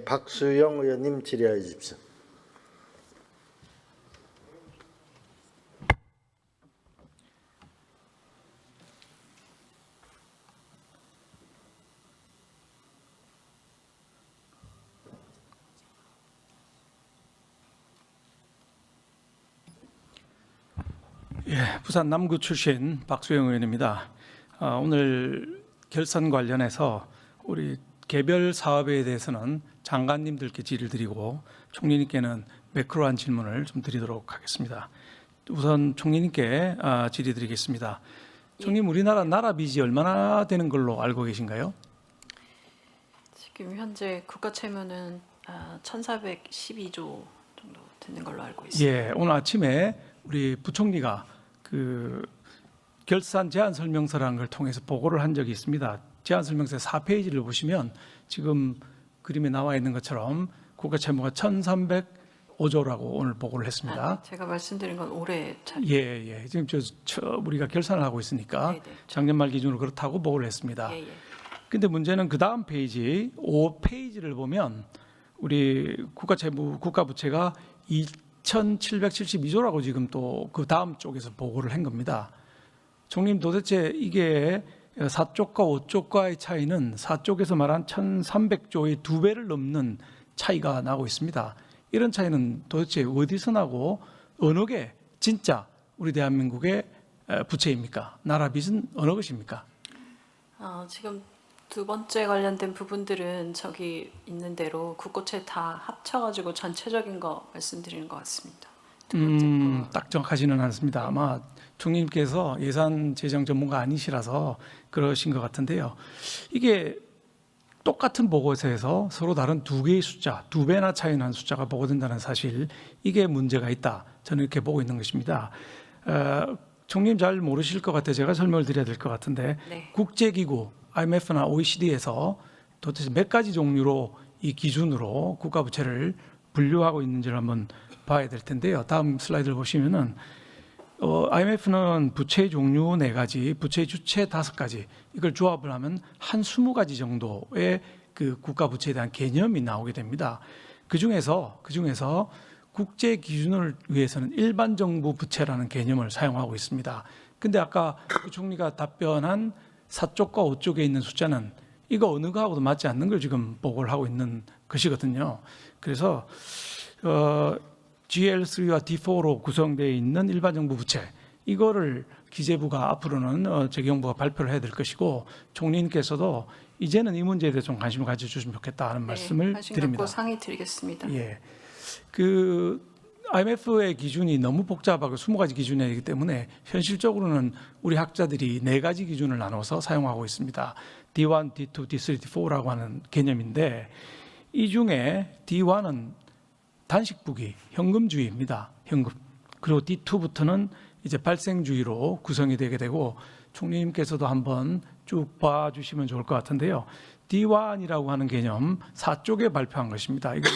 박수영 의원님 질의하여 주십시오. 예, 부산 남구 출신 박수영 의원입니다. 오늘 결산 관련해서 우리 개별 사업에 대해서는 장관님들께 질의를 드리고 총리님께는 매크로한 질문을 좀 드리도록 하겠습니다. 우선 총리님께 질의 드리겠습니다. 총리님, 우리나라 나라 빚이 얼마나 되는 걸로 알고 계신가요? 지금 현재 국가 채무는 1,412조 정도 되는 걸로 알고 있습니다. 예, 오늘 아침에 우리 부총리가 그 결산 제안 설명서라는 걸 통해서 보고를 한 적이 있습니다. 제안 설명서 4페이지를 보시면 지금 그림에 나와 있는 것처럼 국가 채무가 1,305조라고 오늘 보고를 했습니다. 제가 말씀드린 건 올해 차. 예. 지금 우리가 결산을 하고 있으니까 네네. 작년 말 기준으로 그렇다고 보고를 했습니다. 예. 근데 문제는 그 다음 페이지 5페이지를 보면 우리 국가 채무 국가 부채가 2,772조라고 지금 또 그 다음 쪽에서 보고를 한 겁니다. 총리님, 도대체 이게 4쪽과 5쪽과의 차이는 4쪽에서 말한 1,300조의 2배를 넘는 차이가 나고 있습니다. 이런 차이는 도대체 어디서 나고 어느 게 진짜 우리 대한민국의 부채입니까? 나라 빚은 어느 것입니까? 지금 두 번째 관련된 부분들은 저기 있는 대로 국고채 다 합쳐가지고 전체적인 거 말씀드리는 것 같습니다. 두 번째 거. 딱 정확하지는 않습니다. 아마 총리님께서 예산 재정 전문가 아니시라서 그러신 것 같은데요. 이게 똑같은 보고서에서 서로 다른 두 개의 숫자, 2배나 차이 난 숫자가 보고된다는 사실, 이게 문제가 있다. 저는 이렇게 보고 있는 것입니다. 총리님 잘 모르실 것 같아요. 제가 설명을 드려야 될 것 같은데 네. 국제기구, IMF나 OECD에서 도대체 몇 가지 종류로 이 기준으로 국가부채를 분류하고 있는지를 한번 봐야 될 텐데요. 다음 슬라이드를 보시면은 IMF는 부채 종류 4가지, 부채 주체 5가지, 이걸 조합을 하면 한 20가지 정도의 그 국가 부채에 대한 개념이 나오게 됩니다. 그 중에서 국제 기준을 위해서는 일반 정부 부채라는 개념을 사용하고 있습니다. 근데 아까 그 총리가 답변한 4쪽과 5쪽에 있는 숫자는 이거 어느 거하고도 맞지 않는 걸 지금 보고를 하고 있는 것이거든요. 그래서 GL3와 D4로 구성되어 있는 일반 정부 부채, 이거를 기재부가 앞으로는 재경부가 발표를 해야 될 것이고, 총리님께서도 이제는 이 문제에 대해 좀 관심을 가져주시면 좋겠다 하는 말씀을 관심 드립니다. 갖고 상의 드리겠습니다. 예, 그 IMF의 기준이 너무 복잡하고 20가지 기준이기 때문에 현실적으로는 우리 학자들이 4가지 기준을 나눠서 사용하고 있습니다. D1, D2, D3, D4라고 하는 개념인데, 이 중에 D1은 단식부기, 현금주의입니다. 현금. 그리고 D2부터는 이제 발생주의로 구성이 되게 되고, 총리님께서도 한번 쭉 봐주시면 좋을 것 같은데요. D1이라고 하는 개념 4쪽에 발표한 것입니다. 이건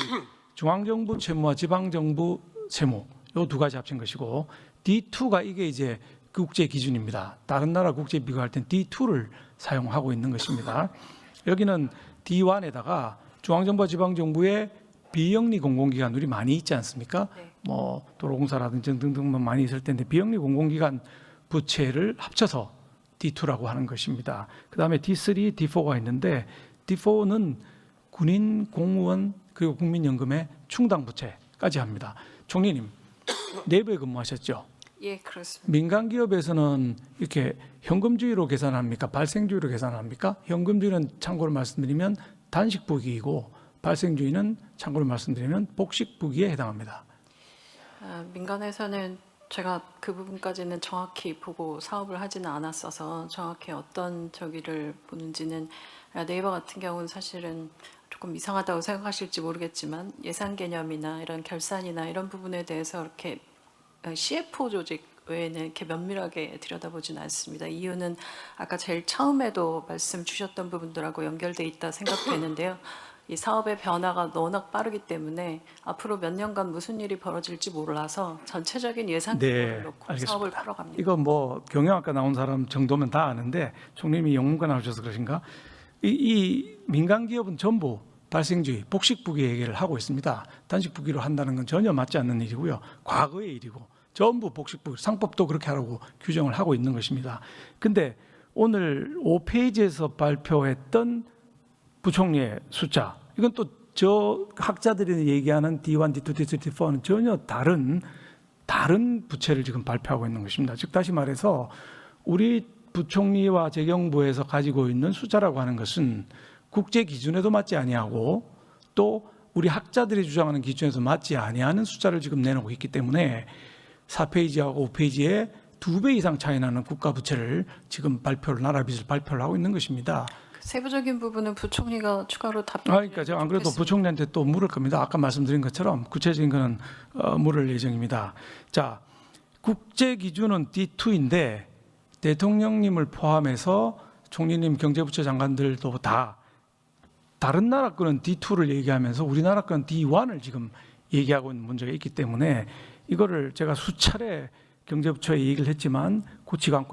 중앙정부 채무와 지방정부 채무, 요 2가지 합친 것이고, D2가 이게 이제 국제 기준입니다. 다른 나라 국제 비교할 땐 D2를 사용하고 있는 것입니다. 여기는 D1에다가 중앙정부와 지방정부의 비영리 공공기관들이 많이 있지 않습니까? 네. 뭐 도로공사라든지 등등 많이 있을 텐데 비영리 공공기관 부채를 합쳐서 D2라고 하는 것입니다. 그다음에 D3, D4가 있는데 D4는 군인, 공무원 그리고 국민연금의 충당 부채까지 합니다. 총리님, 내부에 근무하셨죠? 예, 그렇습니다. 민간 기업에서는 이렇게 현금주의로 계산합니까? 발생주의로 계산합니까? 현금주의는 참고로 말씀드리면 단식부기이고, 발생주의는 참고로 말씀드리면 복식부기에 해당합니다. 민간에서는 제가 그 부분까지는 정확히 보고 사업을 하지는 않았어서 정확히 어떤 저기를 보는지는, 네이버 같은 경우는 사실은 조금 이상하다고 생각하실지 모르겠지만 예산 개념이나 이런 결산이나 이런 부분에 대해서 이렇게 CFO 조직 외에는 이렇게 면밀하게 들여다보진 않습니다. 이유는 아까 제일 처음에도 말씀 주셨던 부분들하고 연결돼 있다 생각되는데요. 이 사업의 변화가 워낙 빠르기 때문에 앞으로 몇 년간 무슨 일이 벌어질지 몰라서 전체적인 예산 계획을 놓고 알겠습니다. 사업을 풀어갑니다. 이거 뭐 경영학과 나온 사람 정도면 다 아는데 총님이 영문과 나오셔서 그러신가? 이 민간 기업은 전부 발생주의, 복식부기 얘기를 하고 있습니다. 단식부기로 한다는 건 전혀 맞지 않는 일이고요. 과거의 일이고 전부 복식부기, 상법도 그렇게 하라고 규정을 하고 있는 것입니다. 근데 오늘 5페이지에서 발표했던 부총리의 숫자, 이건 또 저 학자들이 얘기하는 D1, D2, D3, D4는 전혀 다른 부채를 지금 발표하고 있는 것입니다. 즉 다시 말해서 우리 부총리와 재경부에서 가지고 있는 숫자라고 하는 것은 국제 기준에도 맞지 아니하고 또 우리 학자들이 주장하는 기준에도 맞지 아니하는 숫자를 지금 내놓고 있기 때문에 4페이지하고 5페이지에 2배 이상 차이 나는 국가 부채를 지금 나라 빚을 발표를 하고 있는 것입니다. 세부적인 부분은 부총리가 추가로 답변. 그러니까 제가 안 그래도 부총리한테 또 물을 겁니다. 아까 말씀드린 것처럼 구체적인 거는 물을 예정입니다. 자, 국제 기준은 D2인데 대통령님을 포함해서 총리님, 경제부처 장관들도 다 다른 나라 거는 D2를 얘기하면서 우리나라 거는 D1을 지금 얘기하고 있는 문제가 있기 때문에 이거를 제가 수차례 경제부처에 얘기를 했지만 고치가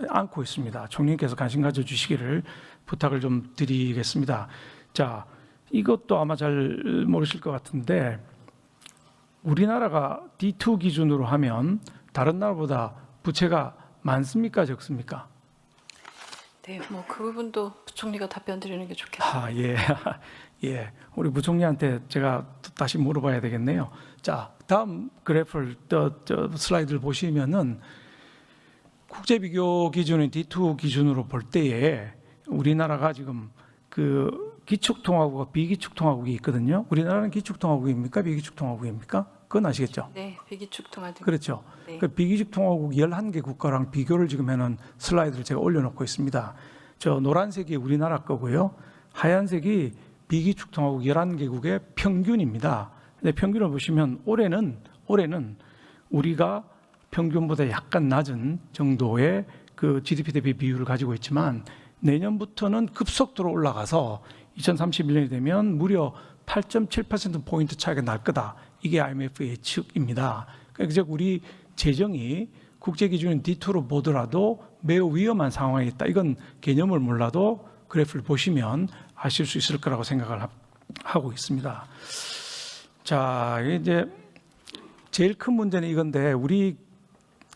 않고 있습니다. 총리님께서 관심 가져주시기를 부탁을 좀 드리겠습니다. 자, 이것도 아마 잘 모르실 것 같은데 우리나라가 D2 기준으로 하면 다른 나라보다 부채가 많습니까, 적습니까? 네, 뭐 그 부분도 부총리가 답변 드리는 게 좋겠습니다. 예, 예. 우리 부총리한테 제가 또 다시 물어봐야 되겠네요. 자, 다음 그래프를 슬라이드를 보시면은 국제 비교 기준인 D2 기준으로 볼 때에 우리나라가 지금 그 기축통화국과 비기축통화국이 있거든요. 우리나라는 기축통화국입니까, 비기축통화국입니까? 그건 아시겠죠? 네, 비기축통화국. 그렇죠. 네. 그 비기축통화국 11개 국가랑 비교를 지금 해놓은 슬라이드를 제가 올려놓고 있습니다. 저 노란색이 우리나라 거고요. 하얀색이 비기축통화국 11개국의 평균입니다. 근데 평균을 보시면 올해는 우리가 평균보다 약간 낮은 정도의 그 GDP 대비 비율을 가지고 있지만 내년부터는 급속도로 올라가서 2031년이 되면 무려 8.7%포인트 차이가 날 거다. 이게 IMF 예측입니다. 그러니까 우리 재정이 국제 기준인 D2로 보더라도 매우 위험한 상황에 있다. 이건 개념을 몰라도 그래프를 보시면 아실 수 있을 거라고 생각을 하고 있습니다. 자, 이제 제일 큰 문제는 이건데 우리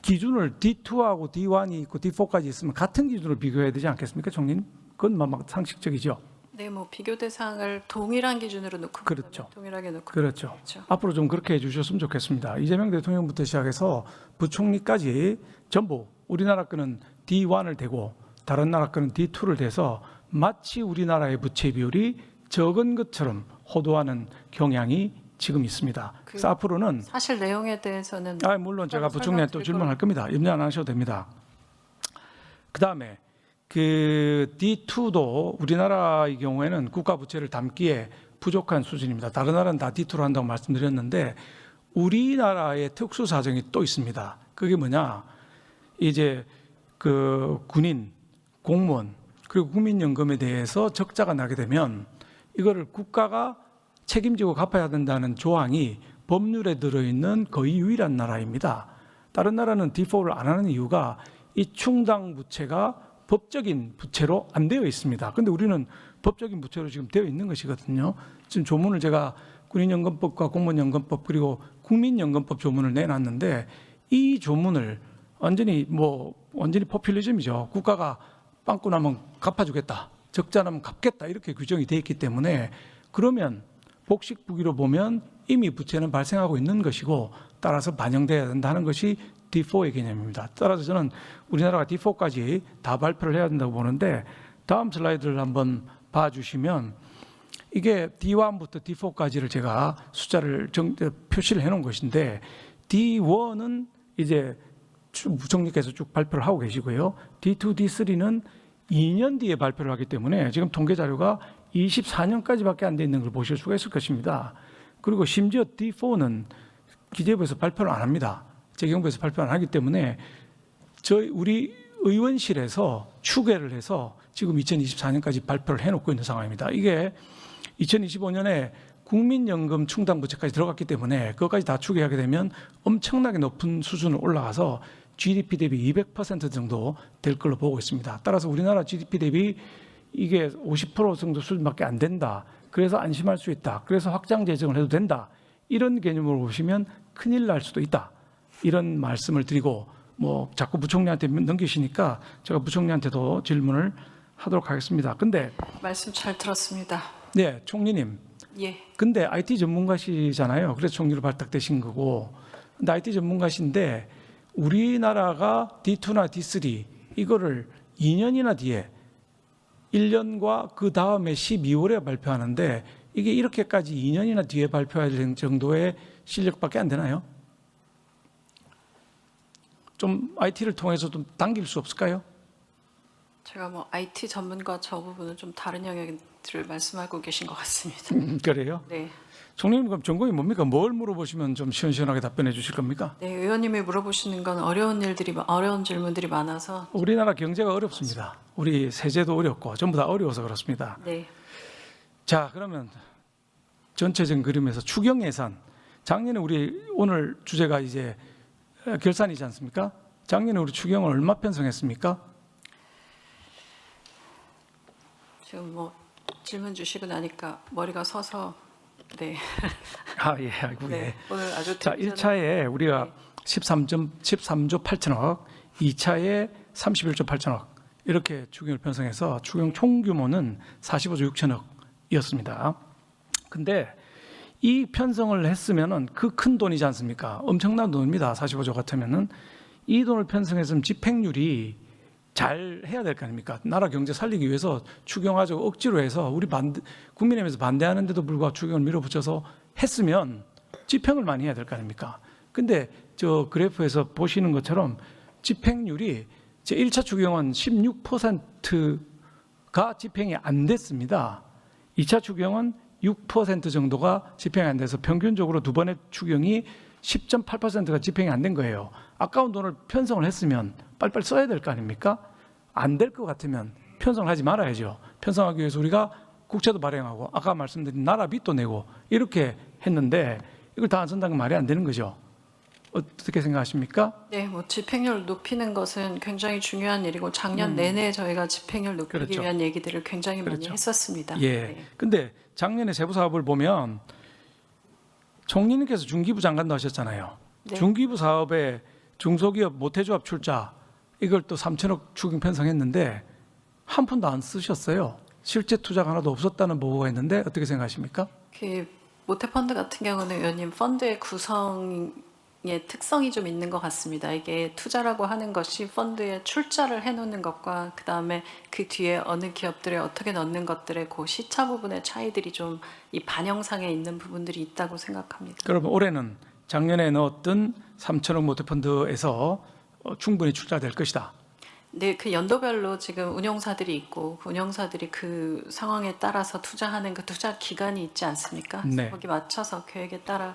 기준을 D2하고 D1이 있고 D4까지 있으면 같은 기준으로 비교해야 되지 않겠습니까, 총리님? 그건 막 상식적이죠. 네, 뭐 비교 대상을 동일한 기준으로 놓고 그렇죠. 동일하게 놓고 그렇죠. 그렇죠. 앞으로 좀 그렇게 해주셨으면 좋겠습니다. 이재명 대통령부터 시작해서 부총리까지 전부 우리나라 거는 D1을 대고 다른 나라 거는 D2를 대서 마치 우리나라의 부채 비율이 적은 것처럼 호도하는 경향이 지금 있습니다. 그래서 앞으로는 사실 내용에 대해서는 물론 제가 부총리한테 또 질문할 겁니다. 염려 안 하셔도 됩니다. 그다음에 그 D2도 우리나라의 경우에는 국가 부채를 담기에 부족한 수준입니다. 다른 나라는 다 D2로 한다고 말씀드렸는데 우리나라의 특수 사정이 또 있습니다. 그게 뭐냐? 이제 그 군인, 공무원 그리고 국민연금에 대해서 적자가 나게 되면 이거를 국가가 책임지고 갚아야 된다는 조항이 법률에 들어있는 거의 유일한 나라입니다. 다른 나라는 D4를 안 하는 이유가 이 충당 부채가 법적인 부채로 안 되어 있습니다. 그런데 우리는 법적인 부채로 지금 되어 있는 것이거든요. 지금 조문을 제가 군인연금법과 공무원연금법 그리고 국민연금법 조문을 내놨는데 이 조문을 완전히 포퓰리즘이죠. 국가가 빵꾸 나면 갚아주겠다, 적자 나면 갚겠다 이렇게 규정이 되어 있기 때문에 그러면 복식부기로 보면 이미 부채는 발생하고 있는 것이고 따라서 반영돼야 된다는 것이 D4의 개념입니다. 따라서 저는 우리나라가 D4까지 다 발표를 해야 된다고 보는데 다음 슬라이드를 한번 봐주시면 이게 D1부터 D4까지를 제가 숫자를 표시를 해놓은 것인데 D1은 이제 부총리께서 쭉 발표를 하고 계시고요. D2, D3는 2년 뒤에 발표를 하기 때문에 지금 통계 자료가 24년까지밖에 안 돼 있는 걸 보실 수가 있을 것입니다. 그리고 심지어 D4는 기재부에서 발표를 안 합니다. 재경부에서 발표 안 하기 때문에 우리 의원실에서 추계를 해서 지금 2024년까지 발표를 해놓고 있는 상황입니다. 이게 2025년에 국민연금 충당 부채까지 들어갔기 때문에 그것까지 다 추계하게 되면 엄청나게 높은 수준으로 올라가서 GDP 대비 200% 정도 될 걸로 보고 있습니다. 따라서 우리나라 GDP 대비 이게 50% 정도 수준밖에 안 된다. 그래서 안심할 수 있다. 그래서 확장 재정을 해도 된다. 이런 개념으로 보시면 큰일 날 수도 있다. 이런 말씀을 드리고 뭐 자꾸 부총리한테 넘기시니까 제가 부총리한테도 질문을 하도록 하겠습니다. 근데 말씀 잘 들었습니다. 네, 총리님. 예. 근데 IT 전문가시잖아요. 그래서 총리로 발탁되신 거고. 근데 IT 전문가신데 우리나라가 D2나 D3 이거를 2년이나 뒤에 1년과 그 다음에 12월에 발표하는데 이게 이렇게까지 2년이나 뒤에 발표해야 될 정도의 실력밖에 안 되나요? 좀 IT를 통해서 좀 당길 수 없을까요? 제가 뭐 IT 전문가 저 부분은 좀 다른 영역들을 말씀하고 계신 것 같습니다. 그래요? 네. 총리님 그럼 전공이 뭡니까? 뭘 물어보시면 좀 시원시원하게 답변해 주실 겁니까? 네, 의원님이 물어보시는 건 어려운 질문들이 많아서 우리나라 경제가 어렵습니다. 우리 세제도 어렵고 전부 다 어려워서 그렇습니다. 네. 자, 그러면 전체적인 그림에서 추경 예산. 작년에 우리 오늘 주제가 이제 결산이지 않습니까? 작년에 우리 추경을 얼마 편성했습니까? 지금 뭐 질문 주시고 나니까 머리가 서서 네. 아, 예, 아이고, 네. 예. 오늘 아주 자, 1차에 우리가 네. 13조 8천억, 2차에 31조 8천억 이렇게 추경을 편성해서 추경 총 규모는 45조 6천억이었습니다. 근데 이 편성을 했으면은 그 큰 돈이지 않습니까? 엄청난 돈입니다. 45조 같으면은 이 돈을 편성했으면 집행률이 잘 해야 될 거 아닙니까? 나라 경제 살리기 위해서 추경하자고 억지로 해서 우리 국민의힘에서 반대하는데도 불구하고 추경을 밀어붙여서 했으면 집행을 많이 해야 될 거 아닙니까? 근데 저 그래프에서 보시는 것처럼 집행률이 제 1차 추경은 16%가 집행이 안 됐습니다. 2차 추경은 6% 정도가 집행이 안 돼서 평균적으로 두 번의 추경이 10.8%가 집행이 안 된 거예요. 아까운 돈을 편성을 했으면 빨리빨리 써야 될 거 아닙니까? 안 될 것 같으면 편성을 하지 말아야죠. 편성하기 위해서 우리가 국채도 발행하고 아까 말씀드린 나라 빚도 내고 이렇게 했는데 이걸 다 안 쓴다는 건 말이 안 되는 거죠. 어떻게 생각하십니까? 네, 뭐 집행률 높이는 것은 굉장히 중요한 일이고 작년 내내 저희가 집행률 높이기 그렇죠. 위한 얘기들을 굉장히 많이 그렇죠. 했었습니다. 예. 네. 근데 작년에 세부 사업을 보면 총리님께서 중기부 장관도 하셨잖아요. 네. 중기부 사업에 중소기업 모태조합 출자 이걸 또 3천억 추경 편성했는데 한 푼도 안 쓰셨어요. 실제 투자가 하나도 없었다는 보고가 있는데 어떻게 생각하십니까? 그 모태펀드 같은 경우는 의원님 펀드의 구성의 특성이 좀 있는 것 같습니다. 이게 투자라고 하는 것이 펀드에 출자를 해놓는 것과 그 다음에 그 뒤에 어느 기업들에 어떻게 넣는 것들의 그 시차 부분의 차이들이 좀 이 반영상에 있는 부분들이 있다고 생각합니다. 그러면 올해는 작년에 넣었던 3천억 모태펀드에서 충분히 출자될 것이다. 네, 그 연도별로 지금 운용사들이 있고 그 운용사들이 그 상황에 따라서 투자하는 그 투자 기간이 있지 않습니까? 네. 거기 맞춰서 계획에 따라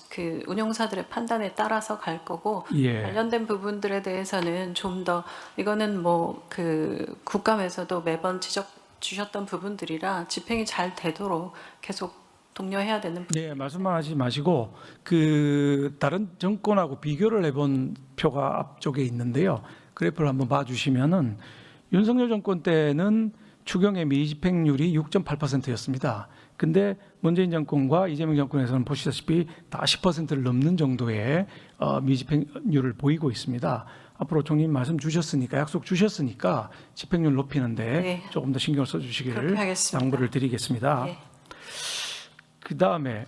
그 운용사들의 판단에 따라서 갈 거고 예. 관련된 부분들에 대해서는 좀 더 이거는 뭐 그 국감에서도 매번 지적 주셨던 부분들이라 집행이 잘 되도록 계속 독려해야 되는 네, 말씀만 하지 마시고 그 다른 정권하고 비교를 해본 표가 앞쪽에 있는데요. 그래프를 한번 봐주시면은 윤석열 정권 때는 추경의 미집행률이 6.8%였습니다. 근데 문재인 정권과 이재명 정권에서는 보시다시피 다 10%를 넘는 정도의 미집행률을 보이고 있습니다. 앞으로 총리님 말씀 주셨으니까 약속 주셨으니까 집행률 높이는데 네. 조금 더 신경을 그렇게 써주시기를 하겠습니다. 당부를 드리겠습니다. 예. 그 다음에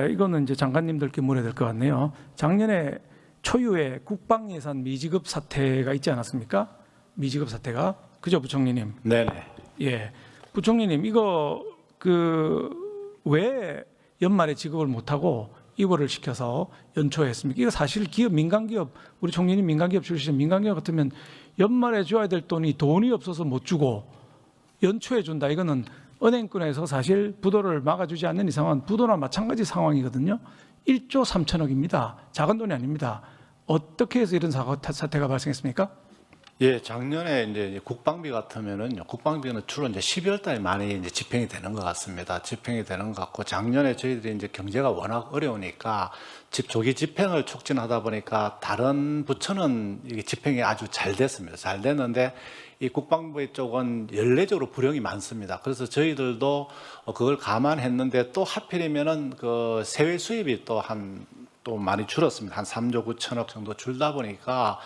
이거는 이제 장관님들께 물어야 될 것 같네요. 작년에 초유의 국방 예산 미지급 사태가 있지 않았습니까? 미지급 사태가 그죠, 부총리님? 네네. 예, 부총리님 이거 왜 연말에 지급을 못하고 이거를 시켜서 연초했습니까? 이거 사실 기업 민간기업 우리 총리님 민간기업 출신 민간기업 같으면 연말에 줘야 될 돈이 없어서 못 주고 연초에 준다. 이거는 은행권에서 사실 부도를 막아주지 않는 이상은 부도나 마찬가지 상황이거든요. 1조 3천억입니다. 작은 돈이 아닙니다. 어떻게 해서 이런 사태가 발생했습니까? 예, 작년에 이제 국방비 같으면은요, 국방비는 주로 이제 12월 달에 많이 이제 집행이 되는 것 같습니다. 집행이 되는 것 같고, 작년에 저희들이 이제 경제가 워낙 어려우니까 조기 집행을 촉진하다 보니까 다른 부처는 이게 집행이 아주 잘 됐습니다. 잘 됐는데 이 국방부 쪽은 연례적으로 불용이 많습니다. 그래서 저희들도 그걸 감안했는데 또 하필이면은 그 세외 수입이 또 많이 줄었습니다. 한 3조 9천억 정도 줄다 보니까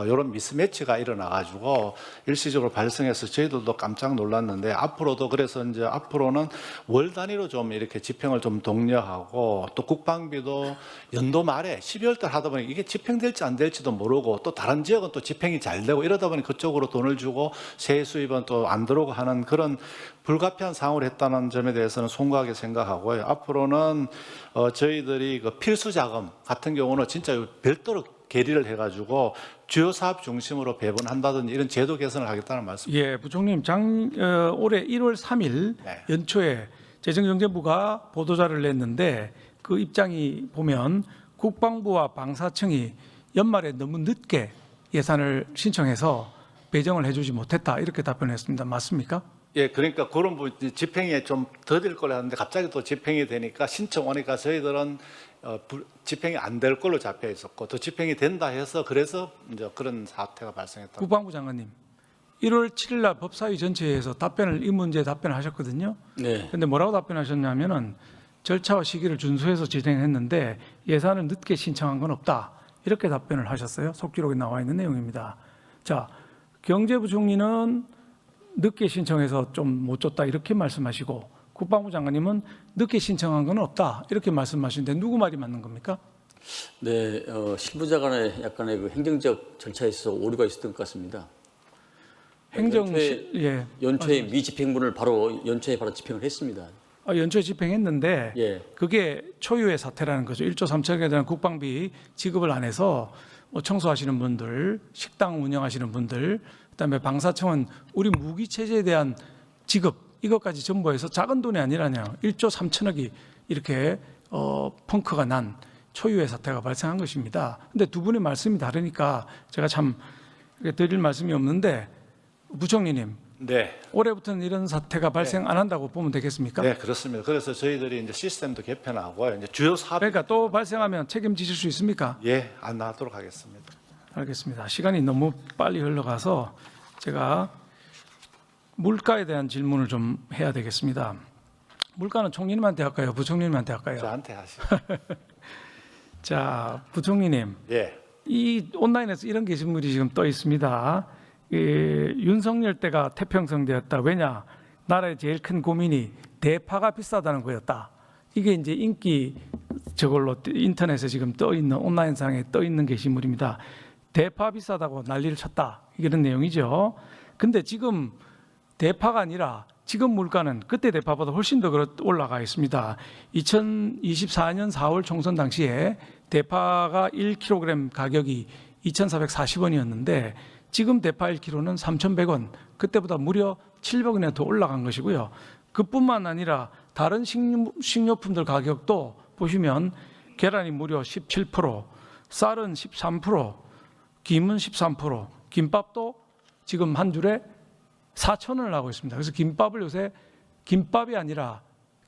이런 미스매치가 일어나가지고 일시적으로 발생해서 저희들도 깜짝 놀랐는데 앞으로도 그래서 이제 앞으로는 월 단위로 좀 이렇게 집행을 좀 독려하고 또 국방비도 연도 말에 12월 달 하다 보니 이게 집행될지 안 될지도 모르고 또 다른 지역은 또 집행이 잘 되고 이러다 보니 그쪽으로 돈을 주고 세액 수입은 또 안 들어오고 하는 그런 불가피한 상황을 했다는 점에 대해서는 송구하게 생각하고요. 앞으로는 저희들이 그 필수 자금 같은 경우는 진짜 별도로 계리를 해가지고 주요 사업 중심으로 배분한다든지 이런 제도 개선을 하겠다는 말씀. 예, 부총님, 올해 1월 3일 네. 연초에 재정경제부가 보도자를 냈는데 그 입장이 보면 국방부와 방사청이 연말에 너무 늦게 예산을 신청해서 배정을 해주지 못했다 이렇게 답변했습니다. 맞습니까? 예, 그러니까 그런 집행이 좀 더딜 거라 하는데 갑자기 또 집행이 되니까 신청 오니까 저희들은 집행이 안 될 걸로 잡혀 있었고 또 집행이 된다 해서 그래서 이제 그런 사태가 발생했다. 국방부 장관님, 1월 7일 날 법사위 전체에서 이 문제에 답변을 하셨거든요. 네. 근데 뭐라고 답변하셨냐면은 절차와 시기를 준수해서 진행했는데 예산을 늦게 신청한 건 없다. 이렇게 답변을 하셨어요. 속기록에 나와 있는 내용입니다. 자, 경제부총리는 늦게 신청해서 좀 못 줬다 이렇게 말씀하시고 국방부 장관님은 늦게 신청한 건 없다 이렇게 말씀하시는데 누구 말이 맞는 겁니까? 네, 실무자 간의 약간의 그 행정적 절차에 있어서 오류가 있었던 것 같습니다. 연초에 미집행분을 연초에 바로 집행을 했습니다. 연초에 집행했는데 예. 그게 초유의 사태라는 거죠. 1조 3천억에 대한 국방비 지급을 안 해서 청소하시는 분들, 식당 운영하시는 분들, 그다음에 방사청은 우리 무기 체제에 대한 지급 이것까지 전부 해서 작은 돈이 아니라냐 1조 3천억이 이렇게 펑크가 난 초유의 사태가 발생한 것입니다. 근데 두 분의 말씀이 다르니까 제가 참 드릴 말씀이 없는데 부총리님, 네, 올해부터는 이런 사태가 발생 안 한다고 보면 되겠습니까? 네 그렇습니다. 그래서 저희들이 이제 시스템도 개편하고 이제 주요 사업 그러니까 또 발생하면 책임지실 수 있습니까? 안 나도록 하겠습니다. 알겠습니다. 시간이 너무 빨리 흘러가서 제가 물가에 대한 질문을 좀 해야 되겠습니다. 물가는 총리님한테 할까요? 부총리님한테 할까요? 저한테 하시죠. 자, 부총리님, 예, 이 온라인에서 이런 게시물이 지금 떠 있습니다. 윤석열 때가 태평성되었다. 왜냐? 나라의 제일 큰 고민이 대파가 비싸다는 거였다. 이게 이제 인기 저걸로 인터넷에 지금 떠 있는 온라인상에 떠 있는 게시물입니다. 대파 비싸다고 난리를 쳤다. 이런 내용이죠. 근데 지금 대파가 아니라 지금 물가는 그때 대파보다 훨씬 더 올라가 있습니다. 2024년 4월 총선 당시에 대파가 1kg 가격이 2,440원이었는데 지금 대파 1kg는 3,100원, 그때보다 무려 700원이나 더 올라간 것이고요. 그뿐만 아니라 다른 식료품들 가격도 보시면 계란이 무려 17%, 쌀은 13%, 김은 13%, 김밥도 지금 한 줄에 4,000원을 하고 있습니다. 그래서 김밥을 요새 김밥이 아니라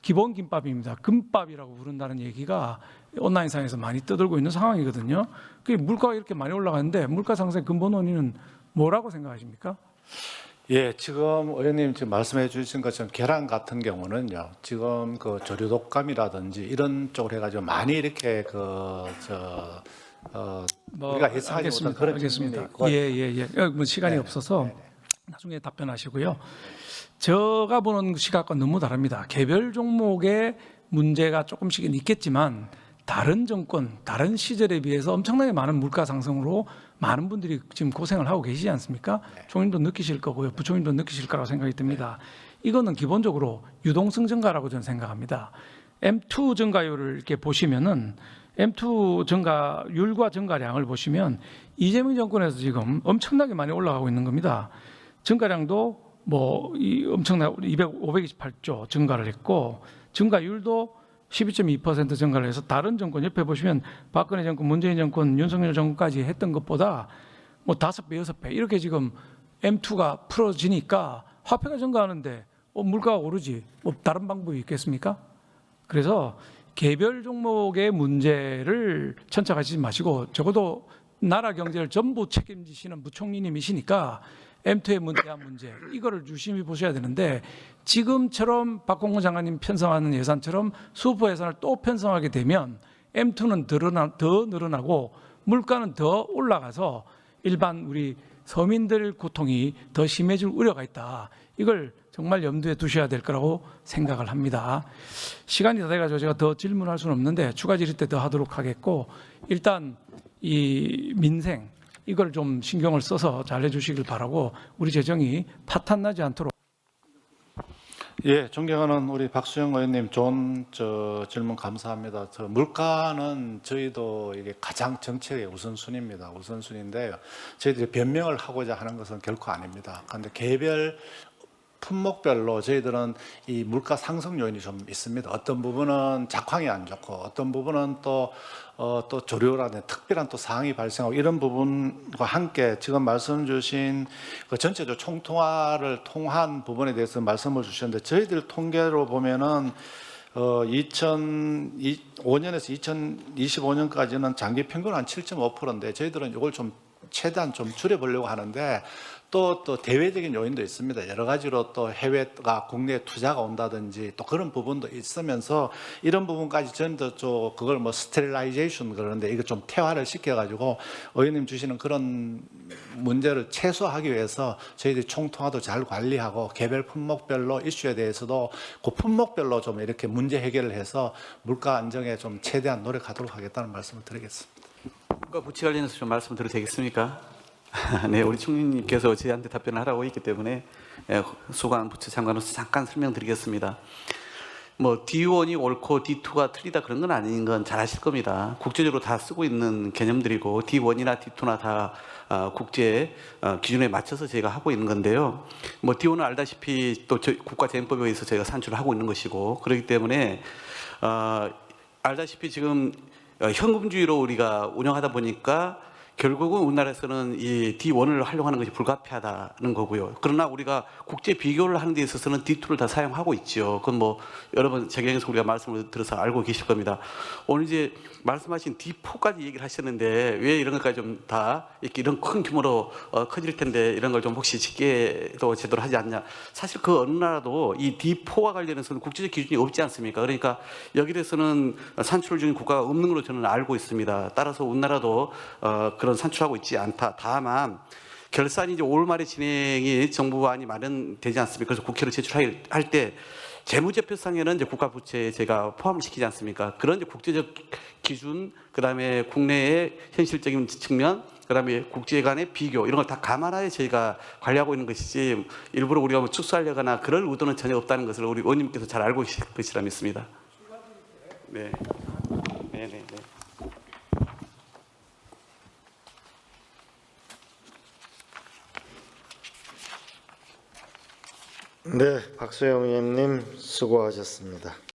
기본 김밥입니다. 금밥이라고 부른다는 얘기가 온라인상에서 많이 떠들고 있는 상황이거든요. 그 물가가 이렇게 많이 올라가는데 물가 상승의 근본 원인은 뭐라고 생각하십니까? 예, 지금 의원님 지금 말씀해 주신 것처럼 계란 같은 경우는요, 지금 그 조류 독감이라든지 이런 쪽으로 해가지고 많이 이렇게 우리가 예상하지 못한 그런 알겠습니다. 측면이 있고. 예. 뭐 시간이 네, 없어서 네, 나중에 답변하시고요. 제가 보는 시각과 너무 다릅니다. 개별 종목의 문제가 조금씩은 있겠지만 다른 정권, 다른 시절에 비해서 엄청나게 많은 물가 상승으로 많은 분들이 지금 고생을 하고 계시지 않습니까? 총님도 느끼실 거고요. 부총님도 느끼실 거라고 생각이 듭니다. 이거는 기본적으로 유동성 증가라고 저는 생각합니다. M2 증가율을 이렇게 보시면은 M2 증가율과 증가량을 보시면 이재명 정권에서 지금 엄청나게 많이 올라가고 있는 겁니다. 증가량도 엄청나게 528조 증가를 했고 증가율도 12.2% 증가를 해서 다른 정권 옆에 보시면 박근혜 정권, 문재인 정권, 윤석열 정권까지 했던 것보다 뭐 5배, 6배 이렇게 지금 M2가 풀어지니까 화폐가 증가하는데 물가가 오르지. 뭐 다른 방법이 있겠습니까? 그래서 개별 종목의 문제를 천착하시지 마시고 적어도 나라 경제를 전부 책임지시는 부총리님이시니까 M2에 대한 문제 이거를 유심히 보셔야 되는데 지금처럼 박홍근 장관님 편성하는 예산처럼 수퍼 예산을 또 편성하게 되면 M2는 더 늘어나고 물가는 더 올라가서 일반 우리 서민들 고통이 더 심해질 우려가 있다. 이걸 정말 염두에 두셔야 될 거라고 생각을 합니다. 시간이 다 돼가지고 제가 더 질문할 수는 없는데 추가 질의 때 더 하도록 하겠고 일단 이 민생 이걸 좀 신경을 써서 잘 해주시길 바라고 우리 재정이 파탄나지 않도록. 예, 존경하는 우리 박수영 의원님 좋은 질문 감사합니다. 물가는 저희도 이게 가장 정책의 우선순위입니다. 우선순위인데요. 저희들이 변명을 하고자 하는 것은 결코 아닙니다. 그런데 개별 품목별로 저희들은 이 물가 상승 요인이 좀 있습니다. 어떤 부분은 작황이 안 좋고 어떤 부분은 또 조류라든지 특별한 또 사항이 발생하고 이런 부분과 함께 지금 말씀 주신 그 전체적 총통화를 통한 부분에 대해서 말씀을 주셨는데 저희들 통계로 보면은 2005년에서 2025년까지는 장기 평균 한 7.5%인데 저희들은 이걸 좀 최대한 좀 줄여보려고 하는데 또 대외적인 요인도 있습니다. 여러 가지로 또 해외가 국내에 투자가 온다든지 또 그런 부분도 있으면서 이런 부분까지 전부 그걸 뭐 스테릴라이제이션 그러는데 이거 좀 태화를 시켜가지고 의원님 주시는 그런 문제를 최소화하기 위해서 저희들이 총통화도 잘 관리하고 개별 품목별로 이슈에 대해서도 그 품목별로 좀 이렇게 문제 해결을 해서 물가 안정에 좀 최대한 노력하도록 하겠다는 말씀을 드리겠습니다. 물가 부채 관련해서 좀 말씀드려도 되겠습니까? 네, 우리 총리님께서 저희한테 답변을 하라고 했기 때문에 수관 부처 장관으로서 잠깐 설명드리겠습니다. 뭐 D1이 옳고 D2가 틀리다 그런 건 아닌 건 잘 아실 겁니다. 국제적으로 다 쓰고 있는 개념들이고 D1이나 D2나 다 국제 기준에 맞춰서 저희가 하고 있는 건데요. 뭐 D1은 알다시피 또 국가재정법에 의해서 저희가 산출을 하고 있는 것이고 그렇기 때문에 알다시피 지금 현금주의로 우리가 운영하다 보니까 결국은 우리나라에서는 이 D1을 활용하는 것이 불가피하다는 거고요. 그러나 우리가 국제 비교를 하는 데 있어서는 D2를 다 사용하고 있죠. 그건 뭐 여러 번 재경에서 우리가 말씀을 들어서 알고 계실 겁니다. 오늘 이제 말씀하신 D4까지 얘기를 하셨는데 왜 이런 것까지 좀 다 이렇게 이런 큰 규모로 커질 텐데 이런 걸 좀 혹시 집계도 제대로 하지 않냐. 사실 그 어느 나라도 이 D4와 관련해서는 국제적 기준이 없지 않습니까? 그러니까 여기 대해서는 산출 중인 국가가 없는 걸로 저는 알고 있습니다. 따라서 우리나라도 그런 산출하고 있지 않다. 다만 결산이 이제 5월 말에 진행이 정부안이 마련되지 않습니까? 그래서 국회로 제출할 때 재무제표상에는 이제 국가 부채에 제가 포함을 시키지 않습니까? 그런 이제 국제적 기준, 그다음에 국내의 현실적인 측면, 그다음에 국제 간의 비교 이런 걸 다 감안하에 저희가 관리하고 있는 것이지 일부러 우리가 뭐 축소하려거나 그럴 의도는 전혀 없다는 것을 우리 의원님께서 잘 알고 계실 것이라 믿습니다. 네, 네, 네. 네, 박수영 의원님 수고하셨습니다.